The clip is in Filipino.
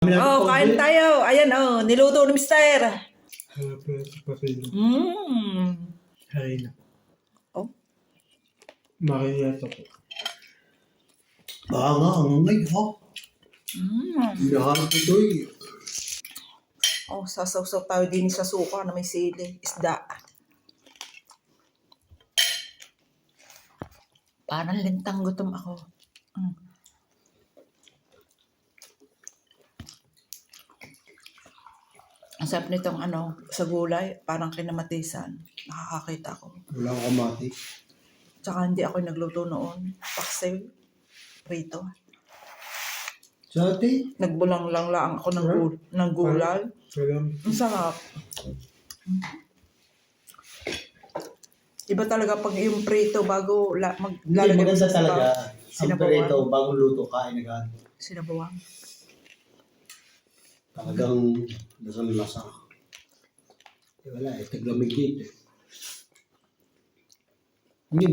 Oh, kain tayo. Ayan, oh, niluto ni Mister. Harap na sa papel. Hay na. Oh. Makiyata po. Baka nga, ang ngay ha. Hinahanap ito eh. Oh, sasaw-saw tayo din sa suka na may sili. Isda. Parang lintang gutom ako. Ang sarap nitong sa gulay, parang kinamatisan. Nakakakita ko. Wala akong kamati. Tsaka hindi ako nagluto noon. Paksiw. Prito. Sa ate, Nagbulang lang ako ng gulay. Walang Ang sarap. Iba talaga pag yung prito bago hindi, maglalagay mo maganda sa talaga. Ang Sinabawan. perito, bagong luto, kain agad. Sinabawan. Talagang lasang lasa. Eh wala eh, taglamig dito eh. Hindi